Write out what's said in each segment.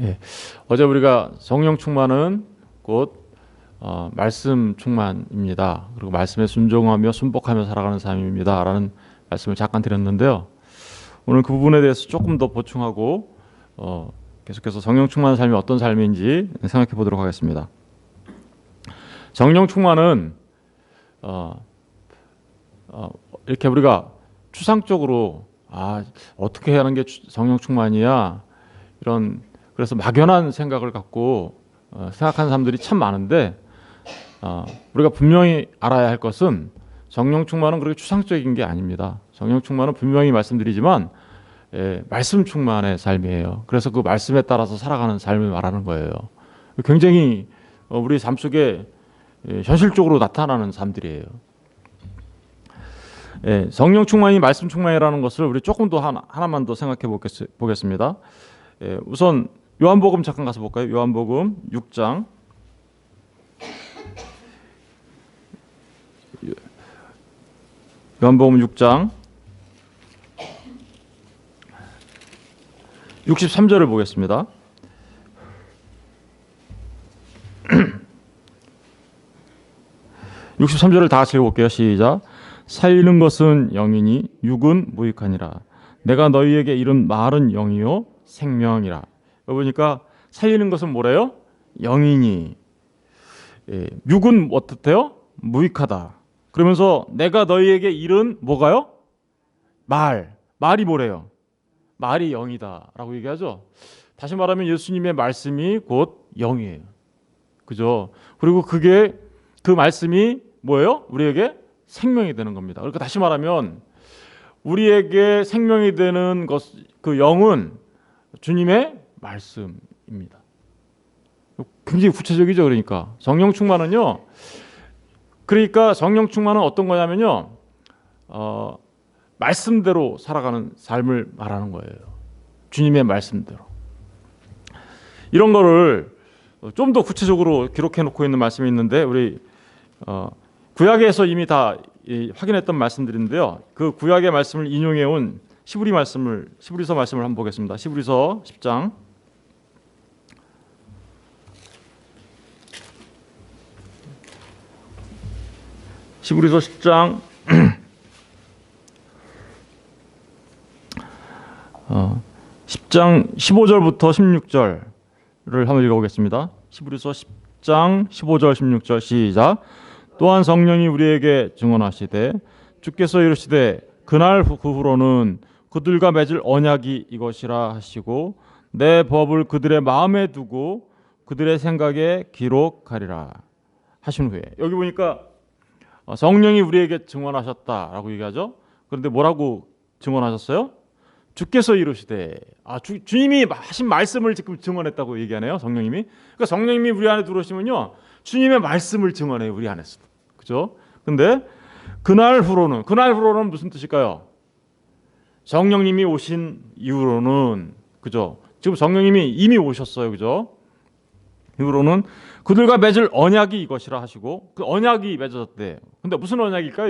예. 어제 우리가 성령 충만은 곧 말씀 충만입니다. 그리고 말씀에 순종하며 순복하며 살아가는 삶입니다. 라는 말씀을 잠깐 드렸는데요. 오늘 그 부분에 대해서 조금 더 보충하고 계속해서 성령 충만한 삶이 어떤 삶인지 생각해 보도록 하겠습니다. 성령 충만은 이렇게 우리가 추상적으로 어떻게 하는 게 성령 충만이야 이런 그래서 막연한 생각을 갖고 생각하는 사람들이 참 많은데 우리가 분명히 알아야 할 것은 성령 충만은 그렇게 추상적인 게 아닙니다. 성령 충만은 분명히 말씀드리지만 말씀 충만의 삶이에요. 그래서 그 말씀에 따라서 살아가는 삶을 말하는 거예요. 굉장히 우리 삶 속에 현실적으로 나타나는 삶들이에요. 성령 충만이 말씀 충만이라는 것을 우리 조금 더 하나만 더 생각해 보겠습니다. 우선 요한복음 잠깐 가서 볼까요? 요한복음 6장 요한복음 6장 63절을 보겠습니다. (63절을) 다 같이 읽어볼게요. 시작. 살리는 것은 영이니 육은 무익하니라. 내가 너희에게 이른 말은 영이요 생명이라. 보니까 살리는 것은 뭐래요? 영이니. 육은 어떻대요? 무익하다. 그러면서 내가 너희에게 이른 뭐가요? 말이 뭐래요? 말이 영이다 라고 얘기하죠. 다시 말하면 예수님의 말씀이 곧 영이에요. 그죠? 그리고 그 말씀이 뭐예요? 우리에게 생명이 되는 겁니다. 그러니까 다시 말하면 우리에게 생명이 되는 그 영은 주님의 말씀입니다. 굉장히 구체적이죠. 그러니까 성령 충만은요. 그러니까 성령 충만은 어떤 거냐면요. 말씀대로 살아가는 삶을 말하는 거예요. 주님의 말씀대로. 이런 거를 좀 더 구체적으로 기록해 놓고 있는 말씀이 있는데 우리 구약에서 이미 다 확인했던 말씀들인데요. 그 구약의 말씀을 인용해 온 시브리서 말씀을 한번 보겠습니다. 시브리서 10장 시브리서 10장 10장 15절부터 16절을 한번 읽어보겠습니다. 시브리서 10장 15절 16절 시작. 또한 성령이 우리에게 증언하시되 주께서 이르시되 그날 그 후로는 그들과 맺을 언약이 이것이라 하시고 내 법을 그들의 마음에 두고 그들의 생각에 기록하리라 하신 후에, 여기 보니까 성령이 우리에게 증언하셨다라고 얘기하죠. 그런데 뭐라고 증언하셨어요? 주께서 이르시되. 주님이 하신 말씀을 지금 증언했다고 얘기하네요. 성령님이. 그러니까 성령님이 우리 안에 들어오시면요, 주님의 말씀을 증언해요. 우리 안에서. 그죠? 근데 그날 후로는 무슨 뜻일까요? 성령님이 오신 이후로는, 그죠? 지금 성령님이 이미 오셨어요. 그죠? 이후로는 그들과 맺을 언약이 이것이라 하시고, 그 언약이 맺어졌대. 근데 무슨 언약일까요?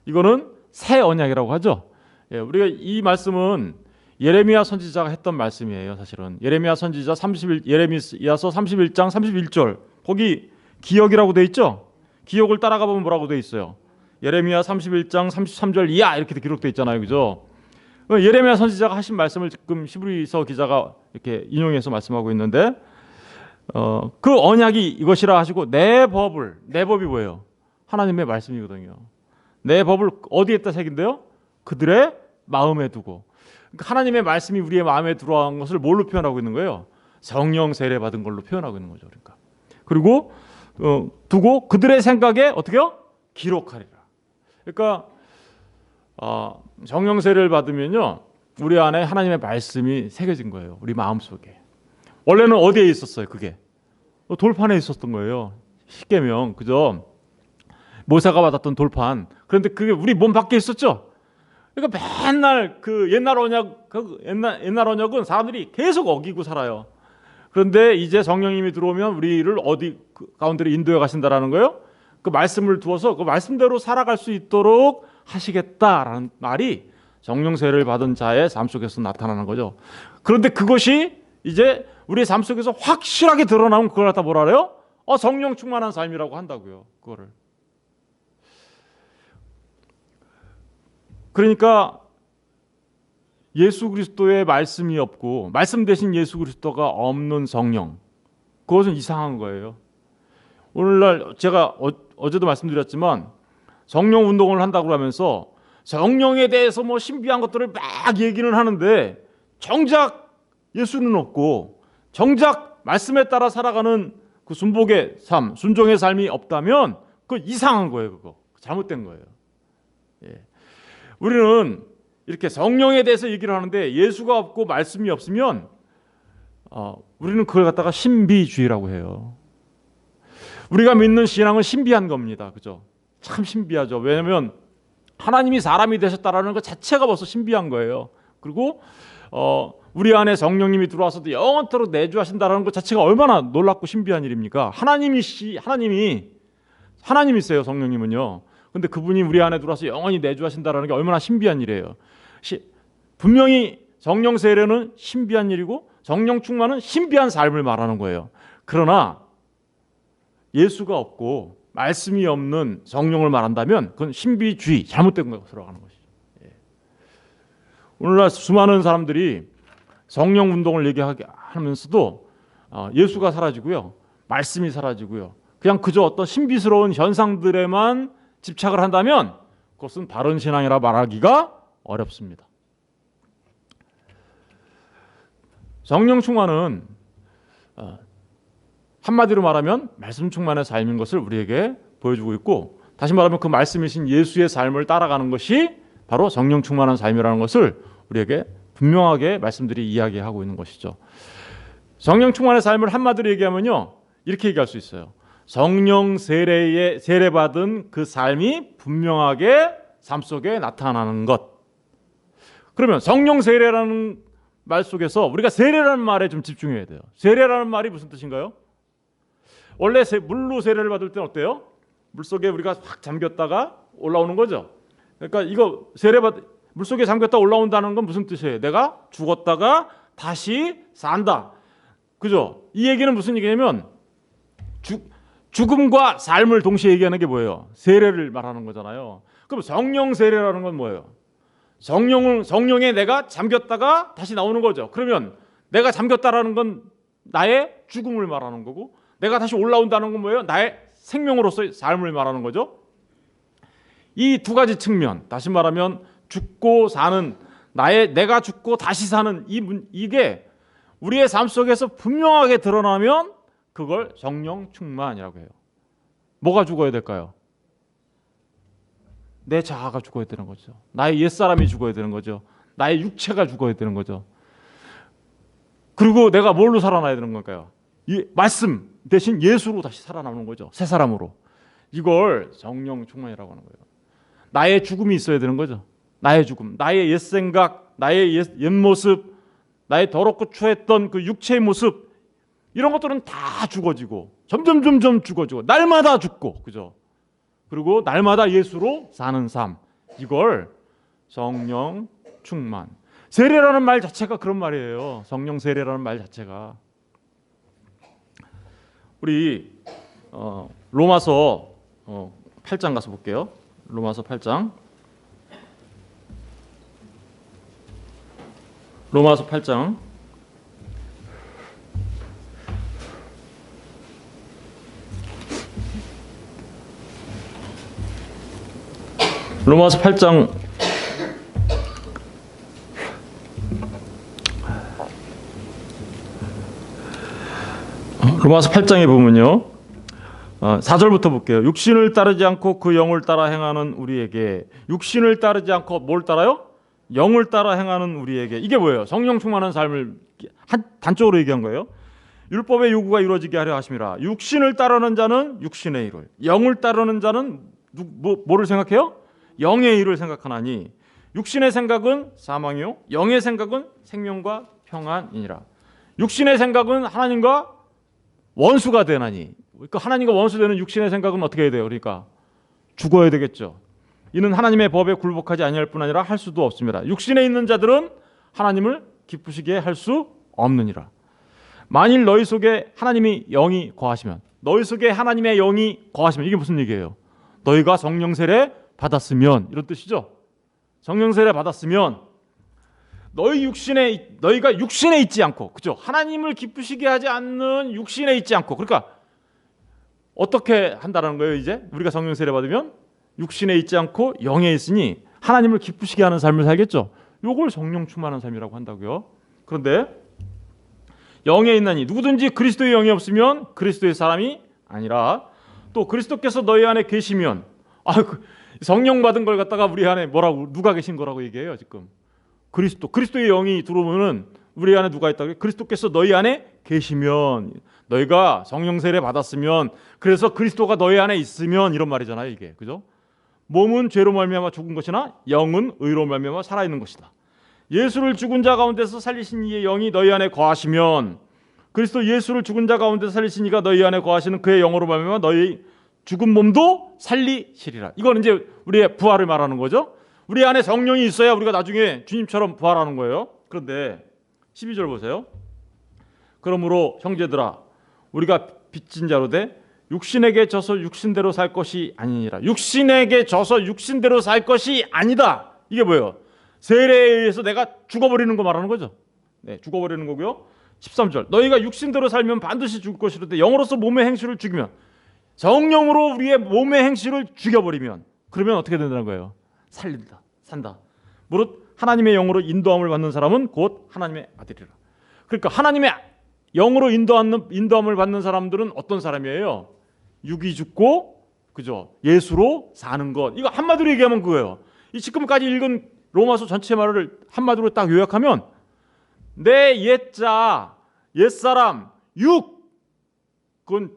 이거는 새 언약이라고 하죠. 우리가 이 말씀은 예레미야 선지자가 했던 말씀이에요. 사실은 예레미야 선지자 예레미야서 31장 31절 거기 기억이라고 돼 있죠. 기억을 따라가 보면 뭐라고 돼 있어요? 예레미야 31장 33절 이하 이렇게 기록돼 있잖아요. 그죠? 예레미야 선지자가 하신 말씀을 지금 시브리서 기자가 이렇게 인용해서 말씀하고 있는데, 그 언약이 이것이라 하시고 내 법이 뭐예요? 하나님의 말씀이거든요. 내 법을 어디에다 새긴대요? 그들의 마음에 두고. 그러니까 하나님의 말씀이 우리의 마음에 들어온 것을 뭘로 표현하고 있는 거예요? 성령 세례 받은 걸로 표현하고 있는 거죠. 그러니까. 그리고 두고 그들의 생각에 어떻게요? 기록하리라. 그러니까 성령 세례를 받으면요, 우리 안에 하나님의 말씀이 새겨진 거예요. 우리 마음 속에. 원래는 어디에 있었어요? 그게 돌판에 있었던 거예요. 십계명, 그죠? 모세가 받았던 돌판. 그런데 그게 우리 몸 밖에 있었죠. 그러니까 맨날 그 옛날 언약은 사람들이 계속 어기고 살아요. 그런데 이제 성령님이 들어오면 우리를 어디 가운데로 인도해 가신다라는 거예요. 그 말씀을 두어서 그 말씀대로 살아갈 수 있도록 하시겠다라는 말이 성령 세례를 받은 자의 삶 속에서 나타나는 거죠. 그런데 그것이 이제 우리의 삶 속에서 확실하게 드러나면 그걸 갖다 뭐라 그래요? 성령 충만한 삶이라고 한다고요. 그거를. 그러니까 예수 그리스도의 말씀이 없고 말씀 대신 예수 그리스도가 없는 성령, 그것은 이상한 거예요. 오늘날 제가 어제도 말씀드렸지만 성령 운동을 한다고 하면서 성령에 대해서 뭐 신비한 것들을 막 얘기는 하는데 정작 예수는 없고 정작 말씀에 따라 살아가는 그 순복의 삶, 순종의 삶이 없다면 그거 이상한 거예요. 그거 잘못된 거예요. 예. 우리는 이렇게 성령에 대해서 얘기를 하는데 예수가 없고 말씀이 없으면 우리는 그걸 갖다가 신비주의라고 해요. 우리가 믿는 신앙은 신비한 겁니다. 그죠? 참 신비하죠. 왜냐하면 하나님이 사람이 되셨다라는 것 자체가 벌써 신비한 거예요. 그리고 우리 안에 성령님이 들어와서도 영원토록 내주하신다라는 것 자체가 얼마나 놀랍고 신비한 일입니까? 하나님이세요, 성령님은요. 근데 그분이 우리 안에 들어와서 영원히 내주하신다라는 게 얼마나 신비한 일이에요. 분명히 성령 세례는 신비한 일이고 성령 충만은 신비한 삶을 말하는 거예요. 그러나 예수가 없고 말씀이 없는 성령을 말한다면 그건 신비주의, 잘못된 것으로 들어가는 것이죠. 예. 오늘날 수많은 사람들이 성령 운동을 얘기하면서도 예수가 사라지고요, 말씀이 사라지고요, 그냥 그저 어떤 신비스러운 현상들에만 집착을 한다면 그것은 바른 신앙이라 말하기가 어렵습니다. 성령 충만은 한마디로 말하면 말씀 충만의 삶인 것을 우리에게 보여주고 있고, 다시 말하면 그 말씀이신 예수의 삶을 따라가는 것이 바로 성령 충만한 삶이라는 것을 우리에게 분명하게 말씀들이 이야기하고 있는 것이죠. 성령 충만의 삶을 한마디로 얘기하면요, 이렇게 얘기할 수 있어요. 성령 세례받은 그 삶이 분명하게 삶 속에 나타나는 것. 그러면 성령 세례라는 말 속에서 우리가 세례라는 말에 좀 집중해야 돼요. 세례라는 말이 무슨 뜻인가요? 원래 물로 세례를 받을 때는 어때요? 물속에 우리가 확 잠겼다가 올라오는 거죠. 그러니까 이거 물속에 잠겼다 올라온다는 건 무슨 뜻이에요? 내가 죽었다가 다시 산다. 그죠? 이 얘기는 무슨 얘기냐면 죽음과 삶을 동시에 얘기하는 게 뭐예요? 세례를 말하는 거잖아요. 그럼 성령 세례라는 건 뭐예요? 성령에 내가 잠겼다가 다시 나오는 거죠. 그러면 내가 잠겼다라는 건 나의 죽음을 말하는 거고, 내가 다시 올라온다는 건 뭐예요? 나의 생명으로서의 삶을 말하는 거죠. 이 두 가지 측면, 다시 말하면 죽고 사는, 내가 죽고 다시 사는 이게 우리의 삶 속에서 분명하게 드러나면 그걸 성령 충만이라고 해요. 뭐가 죽어야 될까요? 내 자아가 죽어야 되는 거죠. 나의 옛사람이 죽어야 되는 거죠. 나의 육체가 죽어야 되는 거죠. 그리고 내가 뭘로 살아나야 되는 걸까요? 이 말씀 대신 예수로 다시 살아나는 거죠. 새 사람으로. 이걸 성령 충만이라고 하는 거예요. 나의 죽음이 있어야 되는 거죠. 나의 죽음, 나의 옛 생각, 나의 옛 모습, 나의 더럽고 추했던 그 육체의 모습, 이런 것들은 다 죽어지고 점점 죽어지고 날마다 죽고, 그죠? 그리고 날마다 예수로 사는 삶, 이걸 성령 충만. 세례라는 말 자체가 그런 말이에요. 성령 세례라는 말 자체가. 우리 로마서 8장 가서 볼게요. 로마서 8장. 로마서 8장. 로마서 8장 로마서 8장에 보면요, 4절부터 볼게요. 육신을 따르지 않고 그 영을 따라 행하는 우리에게, 육신을 따르지 않고 뭘 따라요? 영을 따라 행하는 우리에게. 이게 뭐예요? 성령 충만한 삶을 단적으로 얘기한 거예요. 율법의 요구가 이루어지게 하려 하심이라. 육신을 따르는 자는 육신의 일을, 영을 따르는 자는 뭐를 생각해요? 영의 일을 생각하나니 육신의 생각은 사망이요 영의 생각은 생명과 평안이니라. 육신의 생각은 하나님과 원수가 되나니, 그러니까 하나님과 원수되는 육신의 생각은 어떻게 해야 돼요? 그러니까 죽어야 되겠죠. 이는 하나님의 법에 굴복하지 아니할 뿐 아니라 할 수도 없습니다. 육신에 있는 자들은 하나님을 기쁘시게 할 수 없느니라. 만일 너희 속에 하나님의 영이 거하시면, 너희 속에 하나님의 영이 거하시면, 이게 무슨 얘기예요? 너희가 성령 세례 받았으면, 이런 뜻이죠. 성령 세례 받았으면 너희가 육신에 있지 않고, 그죠? 하나님을 기쁘시게 하지 않는 육신에 있지 않고, 그러니까 어떻게 한다는 거예요? 이제 우리가 성령 세례 받으면 육신에 있지 않고 영에 있으니 하나님을 기쁘시게 하는 삶을 살겠죠. 요걸 성령 충만한 삶이라고 한다고요. 그런데 영에 있나니 누구든지 그리스도의 영이 없으면 그리스도의 사람이 아니라, 또 그리스도께서 너희 안에 계시면, 성령 받은 걸 갖다가 우리 안에 뭐라고, 누가 계신 거라고 얘기해요 지금. 그리스도의 영이 들어오면은 우리 안에 누가 있다고요? 그리스도께서 너희 안에 계시면, 너희가 성령 세례 받았으면, 그래서 그리스도가 너희 안에 있으면, 이런 말이잖아요 이게. 그죠? 몸은 죄로 말미암아 죽은 것이나 영은 의로 말미암아 살아있는 것이다. 예수를 죽은 자 가운데서 살리신 이의 영이 너희 안에 거하시면, 그리스도 예수를 죽은 자 가운데서 살리신 이가 너희 안에 거하시는 그의 영으로 말미암아 너희 죽은 몸도 살리시리라. 이건 이제 우리의 부활을 말하는 거죠. 우리 안에 성령이 있어야 우리가 나중에 주님처럼 부활하는 거예요. 그런데 12절 보세요. 그러므로 형제들아, 우리가 빚진 자로 돼 육신에게 져서 육신대로 살 것이 아니니라. 육신에게 져서 육신대로 살 것이 아니다. 이게 뭐예요? 세례에 의해서 내가 죽어버리는 거 말하는 거죠. 네, 죽어버리는 거고요. 13절, 너희가 육신대로 살면 반드시 죽을 것이로되 영으로서 몸의 행실을 죽이면, 성령으로 우리의 몸의 행실을 죽여버리면, 그러면 어떻게 된다는 거예요? 살린다, 산다. 무릇 하나님의 영으로 인도함을 받는 사람은 곧 하나님의 아들이라. 그러니까 하나님의 영으로 인도함을 받는 사람들은 어떤 사람이에요? 육이 죽고, 그죠? 예수로 사는 것. 이거 한마디로 얘기하면 그거예요. 이 지금까지 읽은 로마서 전체 말을 한마디로 딱 요약하면, 내 옛자, 옛사람, 그건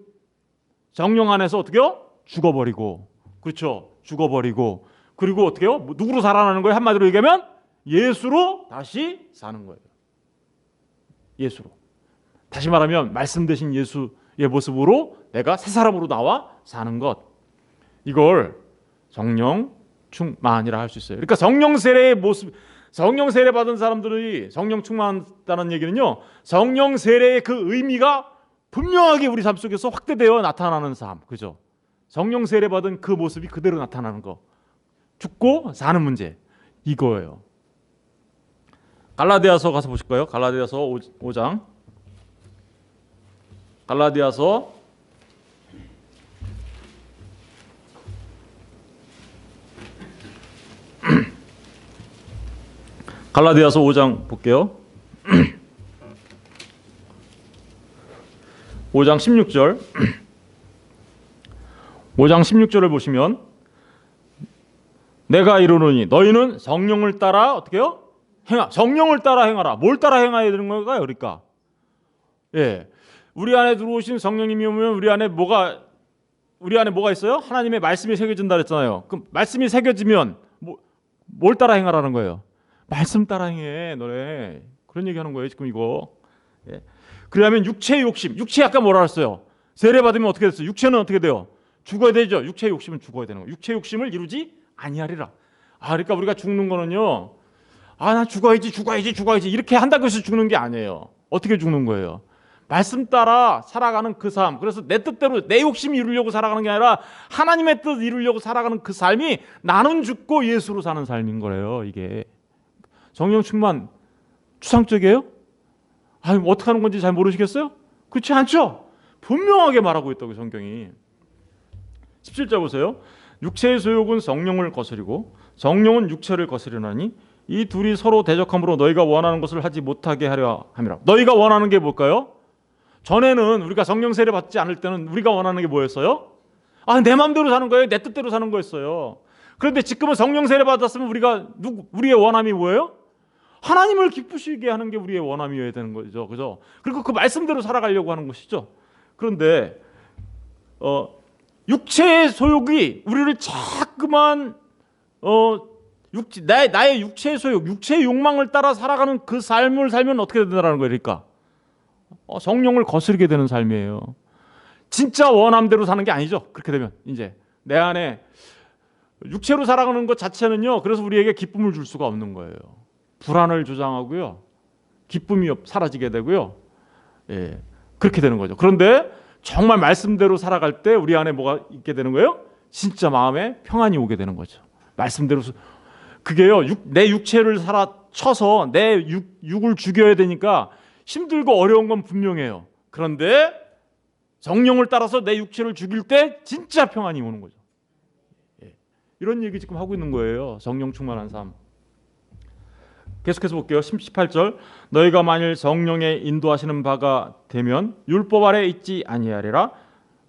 성령 안에서 어떻게요? 죽어버리고, 그렇죠? 죽어버리고, 그리고 어떻게요? 누구로 살아나는 거예요? 한마디로 얘기하면 예수로 다시 사는 거예요. 예수로. 다시 말하면 말씀 대신 예수의 모습으로 내가 새 사람으로 나와 사는 것. 이걸 성령 충만이라 할 수 있어요. 그러니까 성령 세례의 모습, 성령 세례 받은 사람들이 성령 충만하다는 얘기는요, 성령 세례의 그 의미가 분명하게 우리 삶 속에서 확대되어 나타나는 삶, 그죠? 성령 세례 받은 그 모습이 그대로 나타나는 거, 죽고 사는 문제, 이거예요. 갈라디아서 가서 보실까요? 갈라디아서 5장. 갈라디아서 5장 볼게요. 5장 16절. 5장 16절을 보시면, 내가 이르노니 너희는 성령을 따라 어떻게 해요? 성령을 따라 행하라. 뭘 따라 행해야 되는 건가요? 그러니까 예, 우리 안에 들어오신 성령님이 오면 우리 안에 뭐가 있어요? 하나님의 말씀이 새겨진다 그랬잖아요. 그럼 말씀이 새겨지면 뭘 따라 행하라는 거예요? 말씀 따라 행해, 너네. 그런 얘기하는 거예요 지금 이거. 예. 그러면 육체의 욕심, 육체 아까 뭐라 했어요? 세례 받으면 어떻게 됐어요? 육체는 어떻게 돼요? 죽어야 되죠. 육체의 욕심은 죽어야 되는 거예요. 육체의 욕심을 이루지 아니하리라. 그러니까 우리가 죽는 거는요, 나 죽어야지 이렇게 한다고 해서 죽는 게 아니에요. 어떻게 죽는 거예요? 말씀 따라 살아가는 그 삶. 그래서 내 뜻대로 내 욕심 이루려고 살아가는 게 아니라 하나님의 뜻 이루려고 살아가는 그 삶이 나는 죽고 예수로 사는 삶인 거예요. 이게 성령 충만 추상적이에요? 어떻게 하는 건지 잘 모르시겠어요? 그렇지 않죠? 분명하게 말하고 있다고 성경이. 17절 보세요. 육체의 소욕은 성령을 거스리고 성령은 육체를 거스리나니 이 둘이 서로 대적함으로 너희가 원하는 것을 하지 못하게 하려 함이라. 너희가 원하는 게 뭘까요? 전에는 우리가 성령 세례 받지 않을 때는 우리가 원하는 게 뭐였어요? 내 마음대로 사는 거예요. 내 뜻대로 사는 거였어요. 그런데 지금은 성령 세례 받았으면 우리의 원함이 뭐예요? 하나님을 기쁘시게 하는 게 우리의 원함이어야 되는 거죠. 그죠? 그리고 그 말씀대로 살아가려고 하는 것이죠. 그런데 육체의 소욕이 우리를 자꾸만 나의 육체의 소욕, 육체의 욕망을 따라 살아가는 그 삶을 살면 어떻게 된다는 거예요? 그러니까 성령을 거스르게 되는 삶이에요. 진짜 원함대로 사는 게 아니죠. 그렇게 되면 이제 내 안에 육체로 살아가는 것 자체는요, 그래서 우리에게 기쁨을 줄 수가 없는 거예요. 불안을 조장하고요, 기쁨이 사라지게 되고요, 예, 그렇게 되는 거죠. 그런데 정말 말씀대로 살아갈 때 우리 안에 뭐가 있게 되는 거예요? 진짜 마음에 평안이 오게 되는 거죠. 말씀대로. 그게요, 내 육체를 쳐서 내 육을 죽여야 되니까 힘들고 어려운 건 분명해요. 그런데 성령을 따라서 내 육체를 죽일 때 진짜 평안이 오는 거죠. 예. 이런 얘기 지금 하고 있는 거예요. 성령 충만한 삶. 계속해서 볼게요. 18절. 너희가 만일 성령의 인도하시는 바가 되면 율법 아래 있지 아니하리라.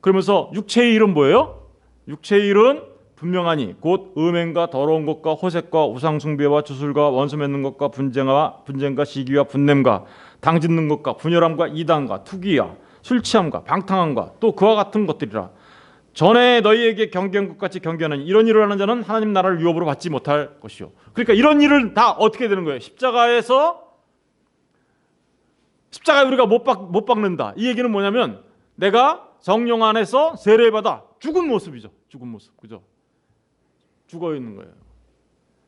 그러면서 육체의 일은 뭐예요? 육체의 일은 분명하니 곧 음행과 더러운 것과 호색과 우상숭배와 주술과 원수 맺는 것과 분쟁과 시기와 분냄과 당짓는 것과 분열함과 이단과 투기와 술 취함과 방탕함과 또 그와 같은 것들이라. 전에 너희에게 경계한 것 같이 경계하는 이런 일을 하는 자는 하나님 나라를 유업으로 받지 못할 것이요. 그러니까 이런 일을 다 어떻게 되는 거예요? 십자가에 우리가 못 박는다. 이 얘기는 뭐냐면 내가 성령 안에서 세례받아 죽은 모습이죠. 죽은 모습, 그죠? 죽어 있는 거예요.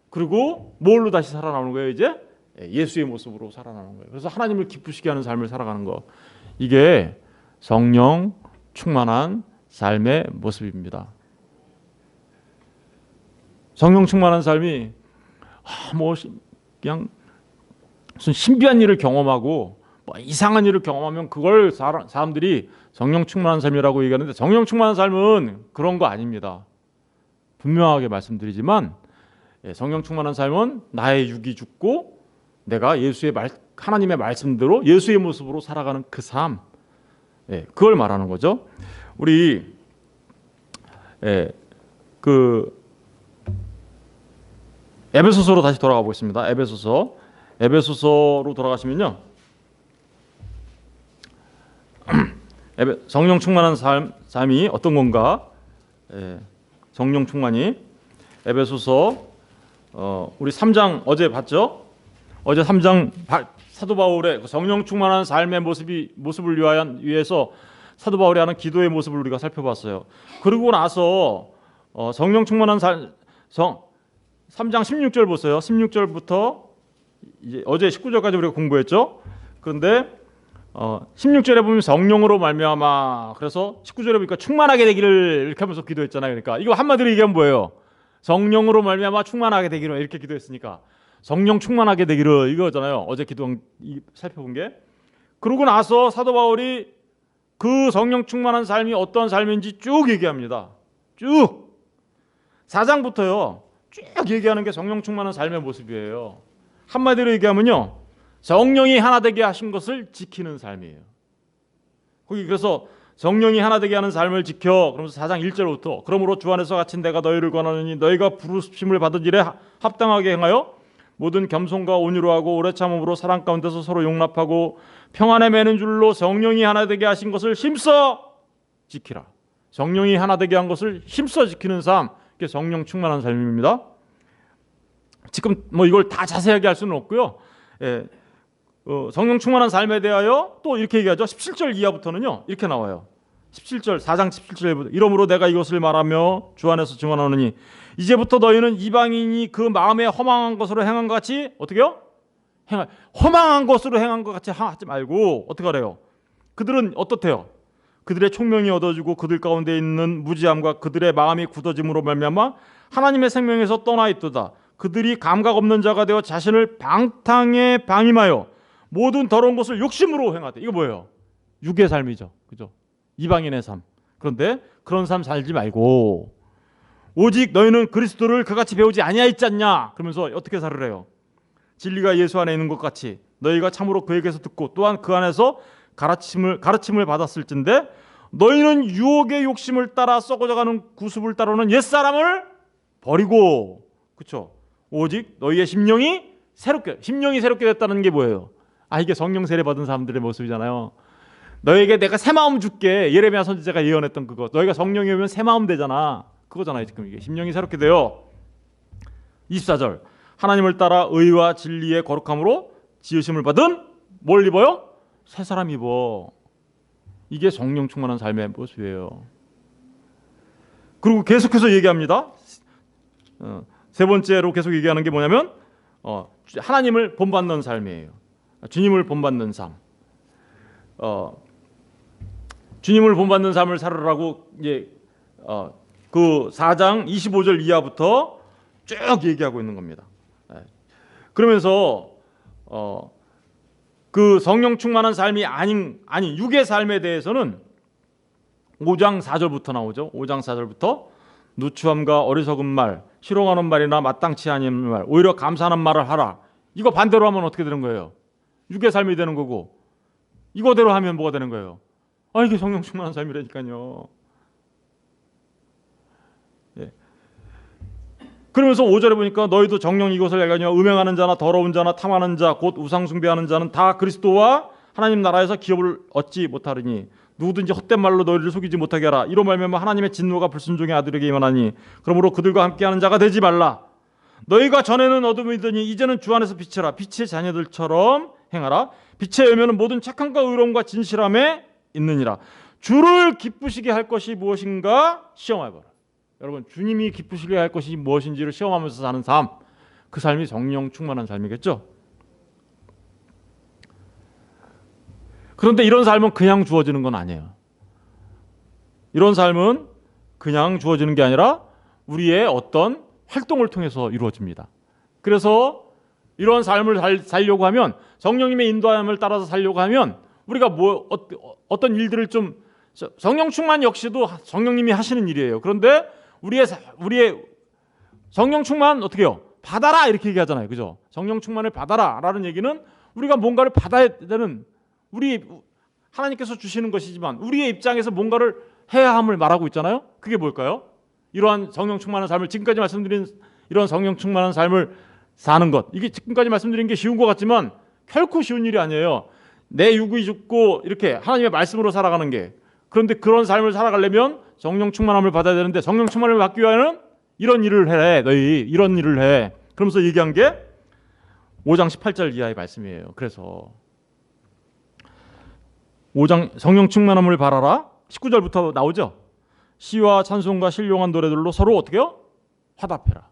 그리고 뭘로 다시 살아나오는 거예요? 이제 예수의 모습으로 살아나는 거예요. 그래서 하나님을 기쁘시게 하는 삶을 살아가는 거, 이게 성령 충만한 삶의 모습입니다. 성령 충만한 삶이 그냥 무슨 신비한 일을 경험하고 이상한 일을 경험하면 그걸 사람들이 성령 충만한 삶이라고 얘기하는데, 성령 충만한 삶은 그런 거 아닙니다. 분명하게 말씀드리지만 성령 충만한 삶은 나의 육이 죽고 내가 하나님의 말씀대로 예수의 모습으로 살아가는 그 삶, 그걸 말하는 거죠. 우리 에베소서로 다시 돌아가 보겠습니다. 에베소서로 돌아가시면요, 성령 충만한 삶이 어떤 건가? 성령 충만이 에베소서 우리 3장 어제 봤죠? 어제 3장 사도 바울의 성령 충만한 삶의 모습을 위해서 사도 바울이 하는 기도의 모습을 우리가 살펴봤어요. 그러고 나서 성령 충만한 3장 16절 보세요. 16절부터 이제 어제 19절까지 우리가 공부했죠. 그런데 16절에 보면 성령으로 말미암아, 그래서 19절에 보니까 충만하게 되기를 이렇게 하면서 기도했잖아요. 그러니까 이거 한마디로 얘기하면 뭐예요? 성령으로 말미암아 충만하게 되기를 이렇게 기도했으니까 성령 충만하게 되기를 이거잖아요. 어제 살펴본 게. 그러고 나서 사도 바울이 그 성령 충만한 삶이 어떤 삶인지 쭉 얘기합니다. 쭉 4장부터요 쭉 얘기하는 게 성령 충만한 삶의 모습이에요. 한마디로 얘기하면요, 성령이 하나 되게 하신 것을 지키는 삶이에요. 거기 그래서 성령이 하나 되게 하는 삶을 지켜, 그러면서 4장 1절부터 그러므로 주 안에서 갇힌 내가 너희를 권하노니 너희가 부르심을 받은 일에 합당하게 행하여 모든 겸손과 온유로 하고 오래 참음으로 사랑 가운데서 서로 용납하고 평안에 매는 줄로 성령이 하나 되게 하신 것을 힘써 지키라. 성령이 하나 되게 한 것을 힘써 지키는 삶, 이게 성령 충만한 삶입니다. 지금 이걸 다 자세하게 할 수는 없고요. 성령 충만한 삶에 대하여 또 이렇게 얘기하죠. 17절 이하부터는요 이렇게 나와요. 17절 4장 17절부터 이러므로 내가 이것을 말하며 주 안에서 증언하노니 이제부터 너희는 이방인이 그 마음에 허망한 것으로 행한 것 같이 어떻게요? 허망한 것으로 행한 것 같이 하지 말고 어떻게 하래요? 그들은 어떻대요? 그들의 총명이 얻어지고 그들 가운데 있는 무지함과 그들의 마음이 굳어짐으로 말미암아 하나님의 생명에서 떠나 있도다. 그들이 감각 없는 자가 되어 자신을 방탕에 방임하여 모든 더러운 것을 욕심으로 행하되. 이거 뭐예요? 육의 삶이죠. 그죠? 이방인의 삶. 그런데 그런 삶 살지 말고 오직 너희는 그리스도를 그같이 배우지 아니하였지 않냐? 그러면서 어떻게 살으래요? 진리가 예수 안에 있는 것 같이 너희가 참으로 그에게서 듣고 또한 그 안에서 가르침을 받았을진데 너희는 유혹의 욕심을 따라 썩어져가는 구습을 따르는 옛사람을 버리고, 그렇죠? 오직 너희의 심령이 새롭게 됐다는 게 뭐예요? 이게 성령 세례 받은 사람들의 모습이잖아요. 너에게 내가 새 마음 줄게. 예레미야 선지자가 예언했던 그거. 너희가 성령이 오면 새 마음 되잖아. 그거잖아요. 지금 이게 심령이 새롭게 되어. 24절 하나님을 따라 의와 진리의 거룩함으로 지으심을 받은 뭘 입어요? 새 사람 입어. 이게 성령 충만한 삶의 모습이에요. 그리고 계속해서 얘기합니다. 세 번째로 계속 얘기하는 게 뭐냐면 하나님을 본받는 삶이에요. 주님을 본받는 삶. 주님을 본받는 삶을 살으라고 이제 그 4장 25절 이하부터 쭉 얘기하고 있는 겁니다. 그러면서 그 성령 충만한 삶이 아닌 육의 삶에 대해서는 5장 4절부터 나오죠. 5장 4절부터 누추함과 어리석은 말, 희롱하는 말이나 마땅치 아닌 말, 오히려 감사하는 말을 하라. 이거 반대로 하면 어떻게 되는 거예요? 육의 삶이 되는 거고, 이거대로 하면 뭐가 되는 거예요? 이게 성령 충만한 삶이라니까요. 예. 그러면서 5절에 보니까 너희도 정령 이것을 알거니와 음행하는 자나 더러운 자나 탐하는 자 곧 우상 숭배하는 자는 다 그리스도와 하나님 나라에서 기업을 얻지 못하리니 누구든지 헛된 말로 너희를 속이지 못하게 하라. 이로 말미암아 하나님의 진노가 불순종의 아들에게 임하나니 그러므로 그들과 함께하는 자가 되지 말라. 너희가 전에는 어둠이더니 이제는 주 안에서 빛이라. 빛의 자녀들처럼 행하라. 빛의 열매는 모든 착함과 의로움과 진실함에 있느니라. 주를 기쁘시게 할 것이 무엇인가 시험해봐라. 여러분, 주님이 기쁘시게 할 것이 무엇인지를 시험하면서 사는 삶, 그 삶이 성령 충만한 삶이겠죠. 그런데 이런 삶은 그냥 주어지는 건 아니에요. 이런 삶은 그냥 주어지는 게 아니라 우리의 어떤 활동을 통해서 이루어집니다. 그래서 이런 삶을 살려고 하면, 성령님의 인도함을 따라서 살려고 하면 우리가 어떤 일들을 좀, 성령 충만 역시도 성령님이 하시는 일이에요. 그런데 우리의 성령 충만 어떻게 해요? 받아라 이렇게 얘기하잖아요. 그죠? 성령 충만을 받아라 라는 얘기는 우리가 뭔가를 받아야 되는, 하나님께서 주시는 것이지만 우리의 입장에서 뭔가를 해야 함을 말하고 있잖아요. 그게 뭘까요? 이러한 성령 충만한 삶을, 지금까지 말씀드린 이런 성령 충만한 삶을 사는 것, 이게 지금까지 말씀드린 게 쉬운 것 같지만 결코 쉬운 일이 아니에요. 내 육이 죽고 이렇게 하나님의 말씀으로 살아가는 게. 그런데 그런 삶을 살아가려면 성령 충만함을 받아야 되는데, 성령 충만함을 받기 위하여는 이런 일을 해. 너희 이런 일을 해. 그러면서 얘기한 게 5장 18절 이하의 말씀이에요. 그래서 5장 성령 충만함을 바라라. 19절부터 나오죠. 시와 찬송과 신령한 노래들로 서로 어떻게 해요? 화답해라.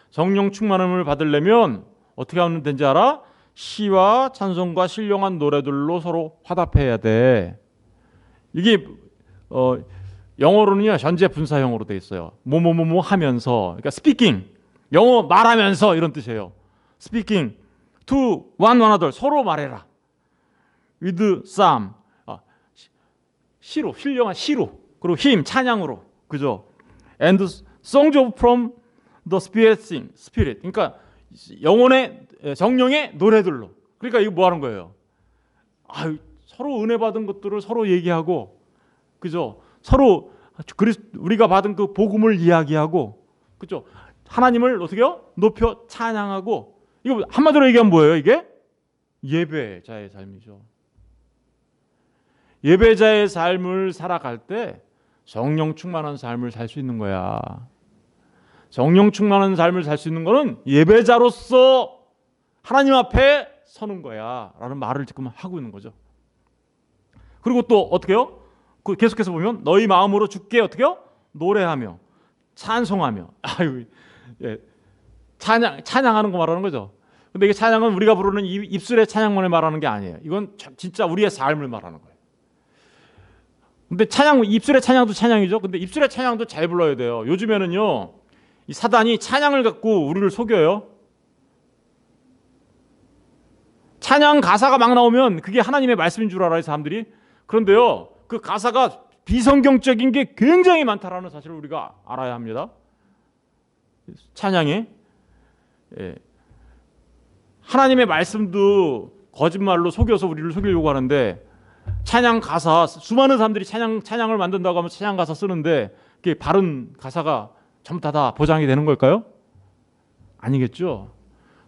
성령 충만함을 받으려면 어떻게 하면 되는지 알아? 시와 찬송과 신령한 노래들로 서로 화답해야 돼. 이게 영어로는요, 현재 분사형으로 돼 있어요. 뭐뭐뭐뭐 하면서, 그러니까 스피킹, 영어 말하면서 이런 뜻이에요. 스피킹 to one another, 서로 말해라. with psalm, 시로, 신령한 시로, 그리고 힘, 찬양으로, 그죠? and songs of from the spirit, 그러니까 영혼의, 성령의 노래들로. 그러니까 이거 뭐 하는 거예요? 서로 은혜 받은 것들을 서로 얘기하고, 그죠? 서로 우리가 받은 그 복음을 이야기하고, 그죠? 하나님을 어떻게 해요? 높여 찬양하고. 이거 한마디로 얘기하면 뭐예요? 이게 예배자의 삶이죠. 예배자의 삶을 살아갈 때 성령 충만한 삶을 살 수 있는 거야. 성령 충만한 삶을 살 수 있는 거는 예배자로서 하나님 앞에 서는 거야 라는 말을 지금 하고 있는 거죠. 그리고 또 어떻게 해요? 계속해서 보면 너희 마음으로 주께 어떻게 해요? 노래하며 찬송하며. 찬양하는 거 말하는 거죠. 근데 이게 찬양은 우리가 부르는 입술의 찬양만을 말하는 게 아니에요. 이건 진짜 우리의 삶을 말하는 거예요. 근데 입술의 찬양도 찬양이죠. 근데 입술의 찬양도 잘 불러야 돼요. 요즘에는요, 이 사단이 찬양을 갖고 우리를 속여요. 찬양 가사가 막 나오면 그게 하나님의 말씀인 줄 알아요, 사람들이. 그런데요, 그 가사가 비성경적인 게 굉장히 많다라는 사실을 우리가 알아야 합니다. 찬양에 하나님의 말씀도 거짓말로 속여서 우리를 속이려고 하는데, 찬양 가사, 수많은 사람들이 찬양을 만든다고 하면 찬양 가사 쓰는데 그게 바른 가사가 전부 다 보장이 되는 걸까요? 아니겠죠.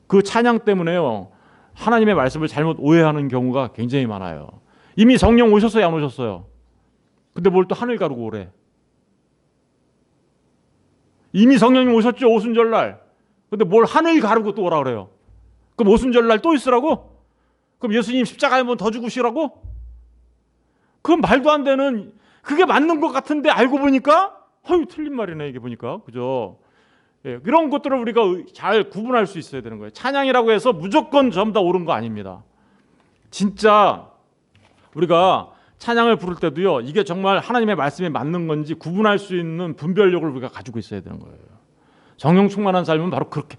그 찬양 때문에요, 하나님의 말씀을 잘못 오해하는 경우가 굉장히 많아요. 이미 성령 오셨어요, 안 오셨어요? 근데 뭘 또 하늘 가르고 오래. 이미 성령님 오셨죠, 오순절날. 근데 뭘 하늘 가르고 또 오라 그래요. 그럼 오순절날 또 있으라고? 그럼 예수님 십자가에 한번 더 죽으시라고? 그건 말도 안 되는, 그게 맞는 것 같은데 알고 보니까 틀린 말이네 이게 보니까. 그죠? 이런 것들을 우리가 잘 구분할 수 있어야 되는 거예요. 찬양이라고 해서 무조건 전부 다 옳은 거 아닙니다. 진짜 우리가 찬양을 부를 때도요, 이게 정말 하나님의 말씀에 맞는 건지 구분할 수 있는 분별력을 우리가 가지고 있어야 되는 거예요. 성령 충만한 삶은 바로 그렇게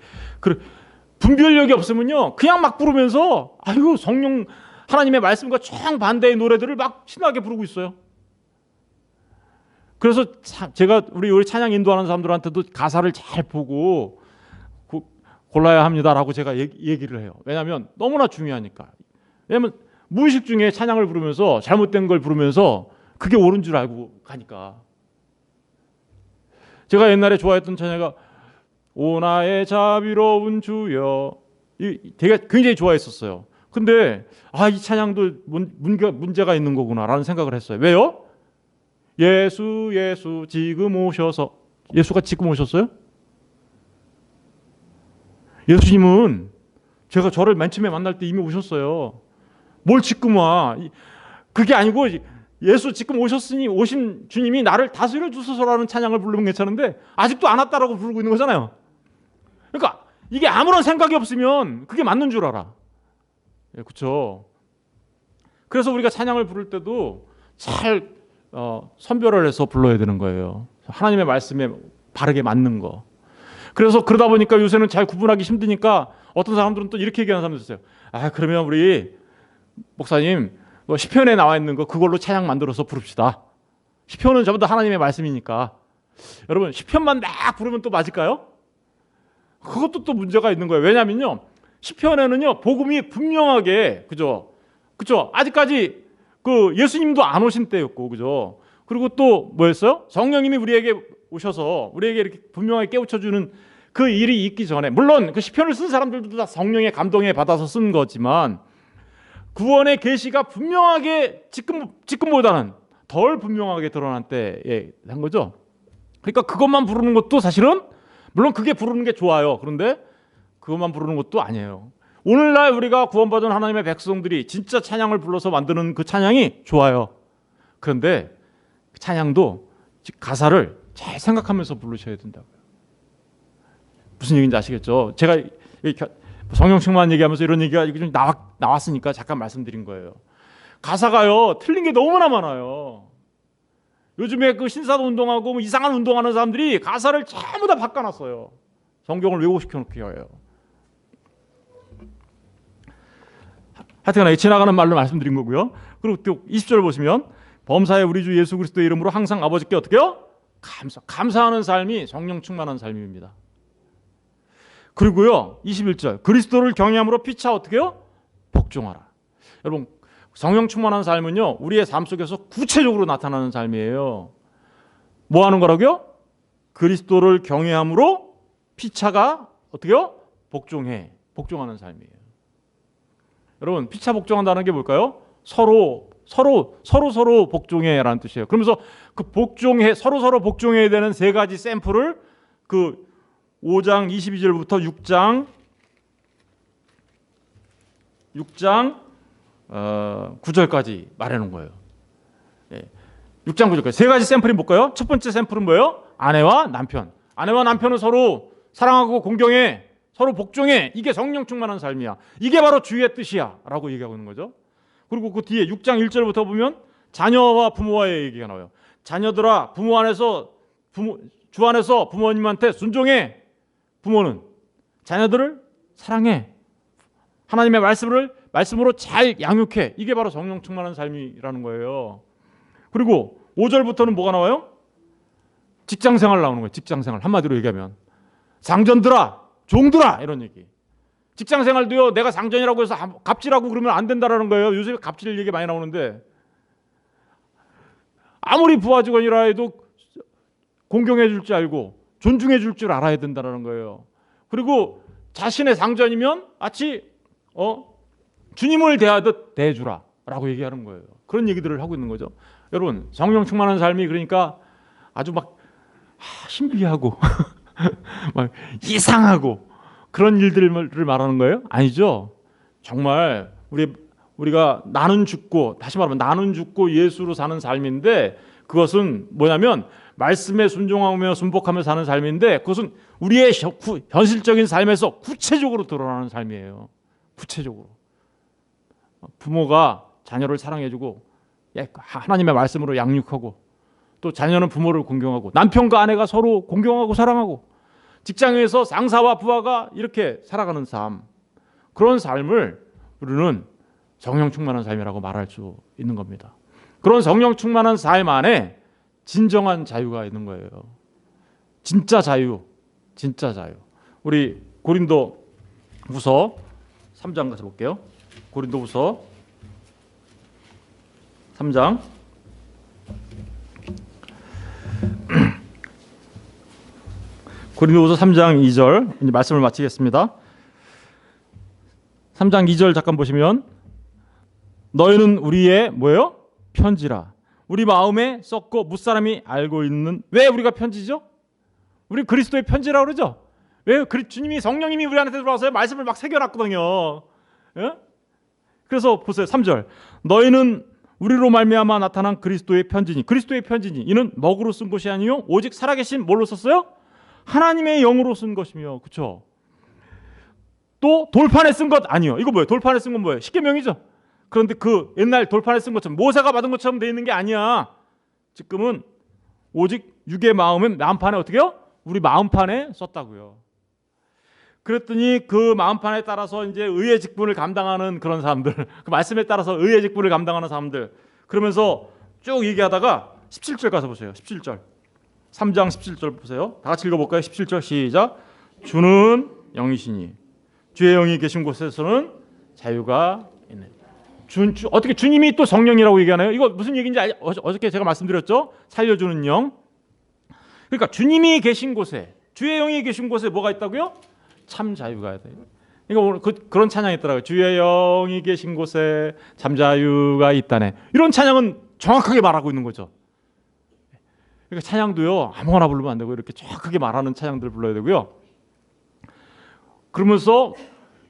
분별력이 없으면요, 그냥 막 부르면서 아이고 성령 하나님의 말씀과 정반대의 노래들을 막 신나게 부르고 있어요. 그래서 제가 우리 찬양 인도하는 사람들한테도 가사를 잘 보고 골라야 합니다라고 제가 얘기를 해요. 왜냐하면 너무나 중요하니까. 왜냐하면 무의식 중에 찬양을 부르면서 잘못된 걸 부르면서 그게 옳은 줄 알고 가니까. 제가 옛날에 좋아했던 찬양가 오 나의 자비로운 주여, 되게 굉장히 좋아했었어요. 근데 이 찬양도 문제가 있는 거구나라는 생각을 했어요. 왜요? 예수 지금 오셔서. 예수가 지금 오셨어요? 예수님은 제가 저를 맨 처음에 만날 때 이미 오셨어요. 뭘 지금 와? 그게 아니고 예수 지금 오셨으니 오신 주님이 나를 다스려 주소서라는 찬양을 부르면 괜찮은데 아직도 안 왔다라고 부르고 있는 거잖아요. 그러니까 이게 아무런 생각이 없으면 그게 맞는 줄 알아. 그렇죠? 그래서 우리가 찬양을 부를 때도 잘 선별을 해서 불러야 되는 거예요. 하나님의 말씀에 바르게 맞는 거. 그래서 그러다 보니까 요새는 잘 구분하기 힘드니까 어떤 사람들은 또 이렇게 얘기하는 사람도 있어요. 그러면 우리 목사님 시편에 나와 있는 거 그걸로 찬양 만들어서 부릅시다. 시편은 전부 다 하나님의 말씀이니까. 여러분 시편만 막 부르면 또 맞을까요? 그것도 또 문제가 있는 거예요. 왜냐면요, 시편에는요 복음이 분명하게 그죠? 아직까지 예수님도 안 오신 때였고, 그죠? 그리고 또 뭐였어요? 성령님이 우리에게 오셔서 우리에게 이렇게 분명하게 깨우쳐주는 그 일이 있기 전에, 물론 그 시편을 쓴 사람들도 다 성령의 감동에 받아서 쓴 거지만 구원의 계시가 분명하게 지금보다는 덜 분명하게 드러난 때에 한 거죠. 그러니까 그것만 부르는 것도 사실은, 물론 그게 부르는 게 좋아요. 그런데 그것만 부르는 것도 아니에요. 오늘날 우리가 구원받은 하나님의 백성들이 진짜 찬양을 불러서 만드는 그 찬양이 좋아요. 그런데 찬양도 가사를 잘 생각하면서 부르셔야 된다고요. 무슨 얘기인지 아시겠죠? 제가 성령 충만 얘기하면서 이런 얘기가 좀 나왔으니까 잠깐 말씀드린 거예요. 가사가요 틀린 게 너무나 많아요. 요즘에 그 신사도 운동하고 뭐 이상한 운동하는 사람들이 가사를 전부 다 바꿔놨어요. 성경을 왜곡시켜 놓게 해요. 하여튼 지나가는 말로 말씀드린 거고요. 그리고 또 20절 보시면 범사에 우리 주 예수 그리스도의 이름으로 항상 아버지께 어떻게요? 감사하는 삶이 성령 충만한 삶입니다. 그리고요 21절 그리스도를 경외함으로 피차 어떻게요? 복종하라. 여러분 성령 충만한 삶은요 우리의 삶 속에서 구체적으로 나타나는 삶이에요. 뭐 하는 거라고요? 그리스도를 경외함으로 피차가 어떻게요? 복종하는 삶이에요. 여러분 피차 복종한다는 게 뭘까요? 서로 복종해라는 뜻이에요. 그러면서 그 서로 복종해야 되는 세 가지 샘플을 그 5장 22절부터 6장 9절까지 말해놓은 거예요. 6장 9절까지 세 가지 샘플이 뭘까요? 첫 번째 샘플은 뭐예요? 아내와 남편은 서로 사랑하고 공경해, 서로 복종해. 이게 성령 충만한 삶이야. 이게 바로 주의 뜻이야 라고 얘기하고 있는 거죠. 그리고 그 뒤에 6장 1절부터 보면 자녀와 부모와의 얘기가 나와요. 자녀들아 주 안에서 부모님한테 순종해. 부모는 자녀들을 사랑해. 하나님의 말씀으로 잘 양육해. 이게 바로 성령 충만한 삶이라는 거예요. 그리고 5절부터는 뭐가 나와요? 직장생활 나오는 거예요. 직장생활. 한마디로 얘기하면 상전들아, 종들아 이런 얘기. 직장생활도요 내가 상전이라고 해서 갑질하고 그러면 안 된다라는 거예요. 요새 갑질 얘기 많이 나오는데 아무리 부하 직원이라 해도 공경해 줄 줄 알고 존중해 줄 줄 알아야 된다는 거예요. 그리고 자신의 상전이면 마치 주님을 대하듯 대해주라 라고 얘기하는 거예요. 그런 얘기들을 하고 있는 거죠. 여러분 성령 충만한 삶이 그러니까 아주 막 신비하고 막 이상하고 그런 일들을 말하는 거예요? 아니죠. 정말 우리가 다시 말하면 나는 죽고 예수로 사는 삶인데 그것은 뭐냐면 말씀에 순종하며 순복하며 사는 삶인데 그것은 우리의 현실적인 삶에서 구체적으로 드러나는 삶이에요. 구체적으로. 부모가 자녀를 사랑해주고 하나님의 말씀으로 양육하고 또 자녀는 부모를 존경하고 남편과 아내가 서로 존경하고 사랑하고 직장에서 상사와 부하가 이렇게 살아가는 삶, 그런 삶을 우리는 성령 충만한 삶이라고 말할 수 있는 겁니다. 그런 성령 충만한 삶 안에 진정한 자유가 있는 거예요. 진짜 자유, 진짜 자유. 우리 고린도후서 3장 가서 볼게요. 고린도후서 3장 고린도후서 3장 2절 이제 말씀을 마치겠습니다. 3장 2절 잠깐 보시면 너희는 우리의 뭐예요? 편지라. 우리 마음에 썩고 무사람이 알고 있는. 왜 우리가 편지죠? 우리 그리스도의 편지라고 그러죠. 왜? 주님이 성령님이 우리 안에 들어와서 말씀을 막 새겨놨거든요. 예? 그래서 보세요. 3절 너희는 우리로 말미암아 나타난 그리스도의 편지니. 그리스도의 편지니 이는 먹으로 쓴 것이 아니요 오직 살아계신 뭘로 썼어요? 하나님의 영으로 쓴 것이며. 그렇죠? 또 돌판에 쓴 것 아니요. 이거 뭐예요? 돌판에 쓴 건 뭐예요? 십계명이죠. 그런데 그 옛날 돌판에 쓴 것처럼 모세가 받은 것처럼 돼 있는 게 아니야. 지금은 오직 육의 마음은 마음판에 어떻게 해요? 우리 마음판에 썼다고요. 그랬더니 그 마음판에 따라서 이제 의의 직분을 감당하는 그런 사람들, 그 말씀에 따라서 의의 직분을 감당하는 사람들, 그러면서 쭉 얘기하다가 17절 가서 보세요. 17절 3장 17절 보세요. 다 같이 읽어볼까요? 17절 시작. 주는 영이시니 주의 영이 계신 곳에서는 자유가 있네. 어떻게 주님이 또 성령이라고 얘기하나요? 이거 무슨 얘기인지 어저께 제가 말씀드렸죠? 살려주는 영. 그러니까 주님이 계신 곳에, 주의 영이 계신 곳에 뭐가 있다고요? 참 자유가 돼요. 그러니까 오늘 그런 찬양이 있더라고요. 주의 영이 계신 곳에 참 자유가 있다네. 이런 찬양은 정확하게 말하고 있는 거죠. 그러니까 찬양도요 아무거나 부르면 안 되고 이렇게 정확하게 말하는 찬양들 불러야 되고요. 그러면서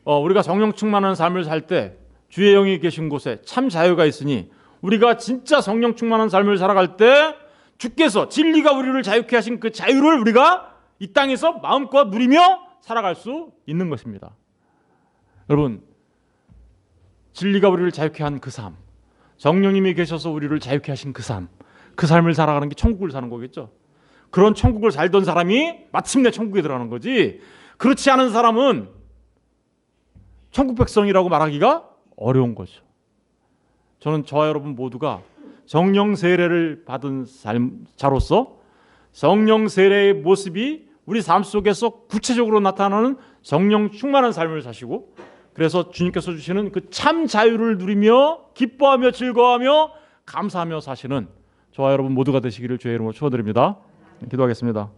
우리가 성령 충만한 삶을 살 때 주의 영이 계신 곳에 참 자유가 있으니 우리가 진짜 성령 충만한 삶을 살아갈 때 주께서 진리가 우리를 자유케 하신 그 자유를 우리가 이 땅에서 마음껏 누리며 살아갈 수 있는 것입니다. 여러분, 진리가 우리를 자유케 한 그 삶, 성령님이 계셔서 우리를 자유케 하신 그 삶, 그 삶을 살아가는 게 천국을 사는 거겠죠. 그런 천국을 살던 사람이 마침내 천국에 들어가는 거지, 그렇지 않은 사람은 천국 백성이라고 말하기가 어려운 거죠. 저는 저와 여러분 모두가 성령 세례를 받은 자로서 성령 세례의 모습이 우리 삶 속에서 구체적으로 나타나는 성령 충만한 삶을 사시고, 그래서 주님께서 주시는 그 참 자유를 누리며 기뻐하며 즐거워하며 감사하며 사시는 저와 여러분 모두가 되시기를 주의 이름으로 축원드립니다. 기도하겠습니다.